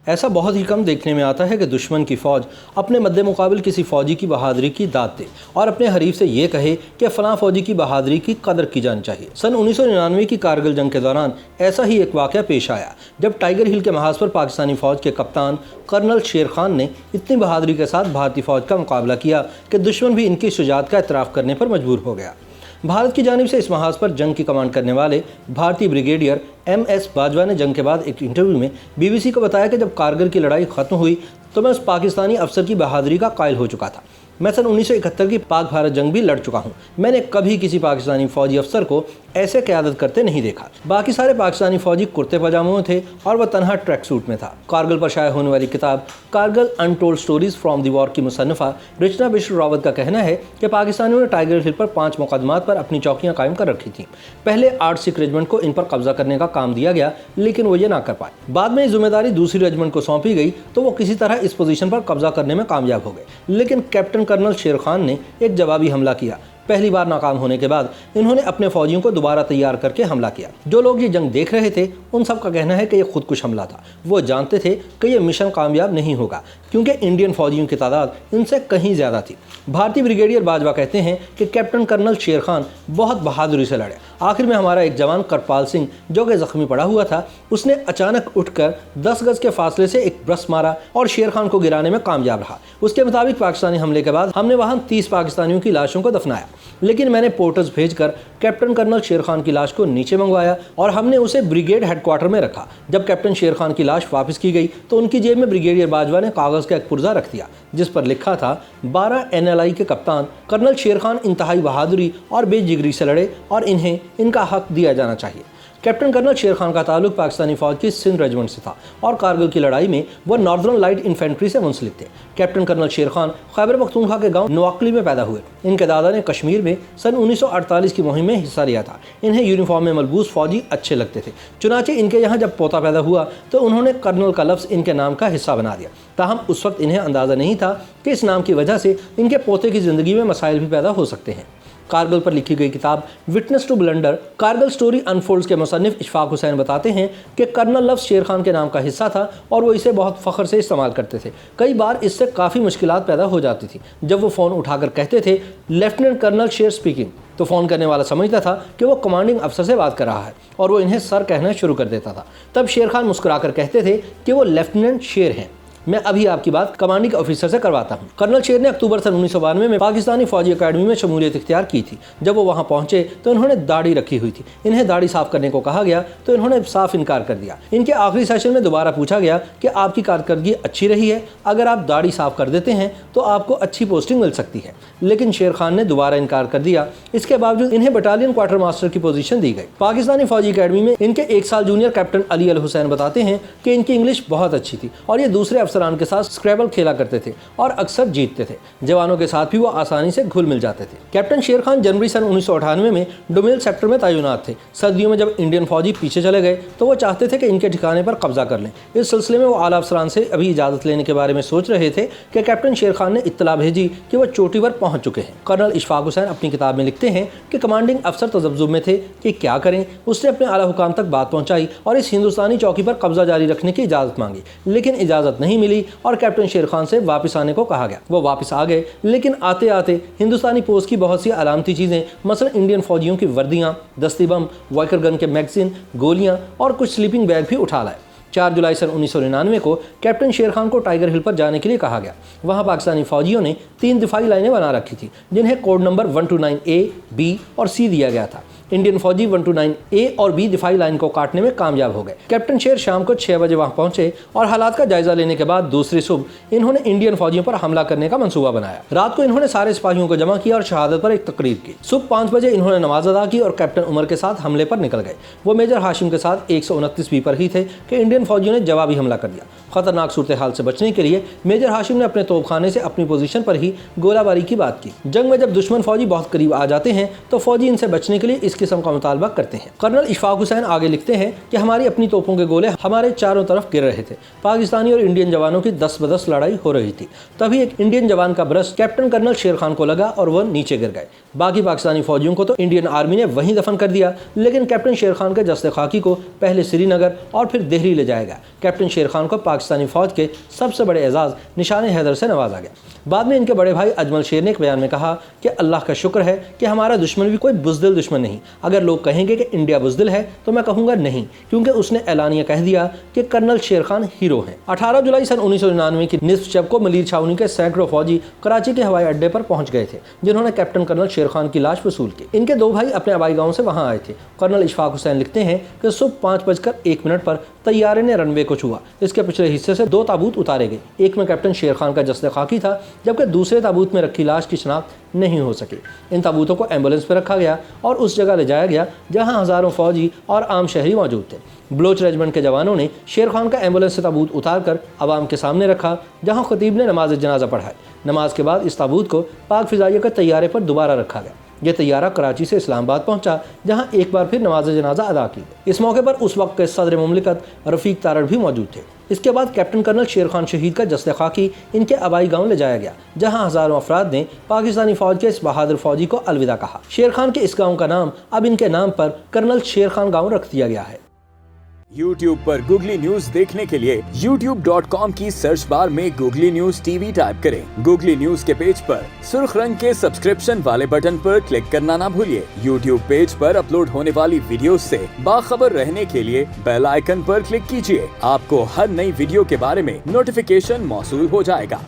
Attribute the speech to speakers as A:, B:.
A: ऐसा बहुत ही कम देखने में आता है कि दुश्मन की फौज अपने मद्दे मुकाबिल किसी फौजी की बहादुरी की दाद दे और अपने हरीफ से ये कहे कि फलां फौजी की बहादुरी की कदर की जानी चाहिए। सन 1999 की कारगिल जंग के दौरान ऐसा ही एक वाक़या पेश आया जब टाइगर हिल के महाज पर पाकिस्तानी फौज के कप्तान कर्नल शेर खान ने इतनी बहादुरी के साथ भारतीय फौज का मुकाबला किया कि दुश्मन भी इनकी शुजाअत का एतराफ़ करने पर मजबूर हो गया। भारत की जानिब से इस महाज पर जंग की कमांड करने वाले भारतीय ब्रिगेडियर MS बाजवा ने जंग के बाद एक इंटरव्यू में BBC को बताया कि जब कारगिल की लड़ाई खत्म हुई तो मैं उस पाकिस्तानी अफसर की बहादुरी का कायल हो चुका था। मैं सन 1971 की पाक भारत जंग भी लड़ चुका हूँ। मैंने कभी किसी पाकिस्तानी फौजी अफसर को ऐसे क़यादत करते नहीं देखा। बाकी सारे पाकिस्तानी फौजी कुर्ते पजामों में थे और वह तनहा ट्रैक सूट में था। कारगिल पर शाया होने वाली किताब Kargil untold stories from the war की मुसन्निफ़ा रचना बिश्र रावत का कहना है कि पाकिस्तानियों ने टाइगर हिल पर 5 मुकदमात पर अपनी चौकियाँ कायम कर रखी थीं। पहले 8 सिख रेजिमेंट को इन पर कब्जा करने का काम दिया गया, लेकिन वो ये ना कर पाए। बाद में ये जिम्मेदारी दूसरी रेजिमेंट को सौंपी गई तो वो किसी तरह इस पोजीशन पर कब्जा करने में कामयाब हो गए, लेकिन कैप्टन कर्नल शेर खान ने एक जवाबी हमला किया। पहली बार नाकाम होने के बाद इन्होंने अपने फौजियों को दोबारा तैयार करके हमला किया। जो लोग ये जंग देख रहे थे उन सब का कहना है कि यह खुदकुश हमला था। वो जानते थे कि यह मिशन कामयाब नहीं होगा क्योंकि इंडियन फौजियों की तादाद इनसे कहीं ज़्यादा थी। भारतीय ब्रिगेडियर बाजवा कहते हैं कि कैप्टन कर्नल शेर खान बहुत बहादुरी से लड़े। आखिर में हमारा एक जवान करपाल सिंह जो कि जख्मी पड़ा हुआ था, उसने अचानक उठकर 10 गज के फासले से एक ब्रश मारा और शेर खान को गिराने में कामयाब रहा। उसके मुताबिक पाकिस्तानी हमले के बाद हमने वहां 30 पाकिस्तानियों की लाशों को दफनाया, लेकिन मैंने पोर्टर्स भेजकर कैप्टन कर्नल शेर खान की लाश को नीचे मंगवाया और हमने उसे ब्रिगेड हेडक्वार्टर में रखा। जब कैप्टन शेर खान की लाश वापस की गई तो उनकी जेब में ब्रिगेडियर बाजवा ने कागज़ का एक पुर्जा रख दिया जिस पर लिखा था 12 NLI के कप्तान कर्नल शेर खान इंतहाई बहादुरी और बेजिगरी से लड़े और इन्हें इनका हक दिया जाना चाहिए। कैप्टन कर्नल शेर खान का ताल्लुक पाकिस्तानी फौज की सिंध रेजिमेंट से था और कारगिल की लड़ाई में वह नॉर्दर्न लाइट इन्फेंट्री से मुंसलिक थे। कैप्टन कर्नल शेर खान खैबर पख्तूनख्वा के गांव नवाकली में पैदा हुए। इनके दादा ने कश्मीर में सन 1948 की मुहिम में हिस्सा लिया था। इन्हें यूनिफॉर्म में मलबूस फौजी अच्छे लगते थे। चुनाचे इनके यहाँ जब पोता पैदा हुआ तो उन्होंने कर्नल का लफ्ज़ इनके नाम का हिस्सा बना दिया। ताहम उस वक्त इन्हें अंदाज़ा नहीं था कि इस नाम की वजह से इनके पोते की ज़िंदगी में मसाइल भी पैदा हो सकते हैं। कारगिल पर लिखी गई किताब Witness to Blunder Kargil Story Unfolds के मुसन्निफ इशफाक हुसैन बताते हैं कि कर्नल लफ्ज़ शेर खान के नाम का हिस्सा था और वो इसे बहुत फ़ख्र से इस्तेमाल करते थे। कई बार इससे काफ़ी मुश्किलात पैदा हो जाती थी। जब वो फ़ोन उठाकर कहते थे लेफ्टिनेंट कर्नल शेर स्पीकिंग, तो फ़ोन करने वाला समझता था कि वो कमांडिंग अफसर से बात कर रहा है और वो इन्हें सर कहना शुरू कर देता था। तब शेर खान मुस्कुराकर कहते थे कि वो लेफ्टिनेंट शेर हैं। मैं अभी आपकी बात कमांडिंग ऑफिसर से करवाता हूं। कर्नल शेर ने अक्टूबर सन 1992 में पाकिस्तानी फौजी अकेडमी में शमूलियत इख्तियार की थी। जब वो वहां पहुंचे तो इन्होंने दाढ़ी रखी हुई थी। इन्हें दाढ़ी साफ करने को कहा गया तो इन्होंने साफ इनकार कर दिया। इनके आखिरी सेशन में दोबारा पूछा गया कि आपकी कारकर्दगी अच्छी रही है, अगर आप दाढ़ी साफ कर देते हैं तो आपको अच्छी पोस्टिंग मिल सकती है, लेकिन शेर खान ने दोबारा इनकार कर दिया। इसके बावजूद इन्हें बटालियन क्वार्टर मास्टर की पोजीशन दी गई। पाकिस्तानी फौजी अकेडमी में इनके 1 साल जूनियर कैप्टन अली अल हुसैन बताते हैं कि इनकी इंग्लिश बहुत अच्छी थी और ये दूसरे अफसरान के साथ स्क्रैबल खेला करते थे और अक्सर जीतते थे। जवानों के साथ भी वो आसानी से घुल मिल जाते थे। कैप्टन शेर खान जनवरी सन 1998 में डोमेल सेक्टर में तैनात थे। सर्दियों में जब इंडियन फौजी पीछे चले गए तो वो चाहते थे कि इनके ठिकाने पर कब्जा कर लें। इस सिलसिले में वो आला अफसरान से अभी इजाज़त लेने के बारे में सोच रहे थे कि कैप्टन शेर खान ने इत्तला भेजी कि वो चोटी पर पहुंच चुके हैं। कर्नल इशफाक हुसैन अपनी किताब में लिखते हैं कि कमांडिंग अफसर तजब्जुब में थे कि क्या करें। उसने अपने आला हुकाम तक बात पहुँचाई और इस हिंदुस्तानी चौकी पर कब्जा जारी रखने की इजाज़त मांगी, लेकिन इजाज़त नहीं मिली और कैप्टन शेर खान से वापस आने को कहा गया। वो वापस आ गए, लेकिन आते आते हिंदुस्तानी पोस्ट की बहुत सी अलामती चीज़ें, मसलन इंडियन फौजियों की वर्दियाँ, दस्ती बम, वाइकर गन के मैगजीन, गोलियाँ और कुछ स्लीपिंग बैग भी उठा लाए। 4 जुलाई सन 1999 को कैप्टन शेर खान को टाइगर हिल पर जाने के लिए कहा गया। वहां पाकिस्तानी फौजियों ने 3 दिफाई लाइनें बना रखी थी जिन्हें कोड नंबर 129A, B और C दिया गया था। इंडियन फौजी 129A और B दिफाई लाइन को काटने में कामयाब हो गए। कैप्टन शेर शाम को 6 बजे वहां पहुंचे और हालात का जायजा लेने के बाद दूसरी सुबह इन्होंने इंडियन फौजियों पर हमला करने का मंसूबा बनाया। रात को इन्होंने सारे सिपाहियों को जमा किया और शहादत पर एक तकरीर की। सुबह 5 बजे इन्होंने नमाज अदा की और कैप्टन उमर के साथ हमले पर निकल गए। वो मेजर हाशिम के साथ 129 B पर ही थे कि इंडियन फौजियों ने जवाबी हमला कर दिया। खतरनाक सूरत हाल से बचने के लिए मेजर हाशिम ने अपने तोपखाने से अपनी पोजीशन पर ही गोलाबारी की बात की। जंग में जब दुश्मन फौजी बहुत करीब आ जाते हैं तो फौजी इनसे बचने के लिए इस किस्म का मुतालबा करते हैं। कर्नल इशफाक हुसैन आगे लिखते हैं कि हमारी अपनी तोपों के गोले हमारे चारों तरफ गिर रहे थे। पाकिस्तानी और इंडियन जवानों की 10 ब 10 लड़ाई हो रही थी। तभी एक इंडियन जवान का ब्रश कैप्टन कर्नल शेर खान को लगा और वह नीचे गिर गए। बाकी पाकिस्तानी फौजियों को तो इंडियन आर्मी ने वहीं दफन कर दिया, लेकिन कैप्टन शेर खान के जस्ते खाकी को पहले श्रीनगर और फिर दिल्ली ले जाया गया। कैप्टन शेर खान को पाकिस्तानी फौज के सबसे बड़े एजाज निशान हैदर से नवाजा गया। बाद में इनके बड़े भाई अजमल शेर ने एक बयान में कहा कि अल्लाह का शुक्र है कि हमारा दुश्मन भी कोई बुज़दिल दुश्मन नहीं। अगर लोग कहेंगे कि इंडिया बुज़दिल है तो मैं कहूँगा नहीं, क्योंकि उसने ऐलानिया कह दिया कि कर्नल शेर खान हीरो हैं। 18 जुलाई सन 1999 की निस्फ शब को मलीर छावनी के सैकड़ों फौजी कराची के हवाई अड्डे पर पहुंच गए थे, जिन्होंने कैप्टन कर्नल शेर खान की लाश वसूल की। इनके 2 भाई अपने आबाई गाँव से वहाँ आए थे। कर्नल इशफाक हुसैन लिखते हैं कि सुबह 5:01 पर तैयारे ने रनवे को छुआ। इसके पिछले हिस्से से 2 ताबूत उतारे गए। एक में कैप्टन शेर खान का जस्ते खाकी था, जबकि दूसरे ताबूत में रखी लाश की शनाख्त नहीं हो सकी। इन ताबूतों को एम्बुलेंस पर रखा गया और उस जगह ले जाया गया जहां हज़ारों फौजी और आम शहरी मौजूद थे। बलोच रेजिमेंट के जवानों ने शेर खान का एम्बुलेंस से ताबूत उतारकर आवाम के सामने रखा, जहां खतीब ने नमाज जनाजा पढ़ाई। नमाज के बाद इस ताबूत को पाक फिजाइया के तैयारे पर दोबारा रखा गया। यह तैयारा कराची से इस्लामाबाद पहुंचा, जहां एक बार फिर नमाज जनाजा अदा की गई। इस मौके पर उस वक्त के सदर मुमलिकत रफ़ीक तारड़ भी मौजूद थे। इसके बाद कैप्टन कर्नल शेर खान शहीद का जस्ते खाकी इनके आबाई गांव ले जाया गया, जहां हज़ारों अफराद ने पाकिस्तानी फौज के इस बहादुर फौजी को अलविदा कहा। शेर खान के इस गाँव का नाम अब इनके नाम पर कर्नल शेर खान गाँव रख दिया गया है।
B: YouTube पर गूगली न्यूज देखने के लिए youtube.com की सर्च बार में गूगली न्यूज टीवी टाइप करें। गूगली न्यूज के पेज पर सुर्ख रंग के सब्सक्रिप्शन वाले बटन पर क्लिक करना ना भूलिए। YouTube पेज पर अपलोड होने वाली वीडियोस से बाखबर रहने के लिए बेल आइकन पर क्लिक कीजिए। आपको हर नई वीडियो के बारे में नोटिफिकेशन मौसूल हो जाएगा।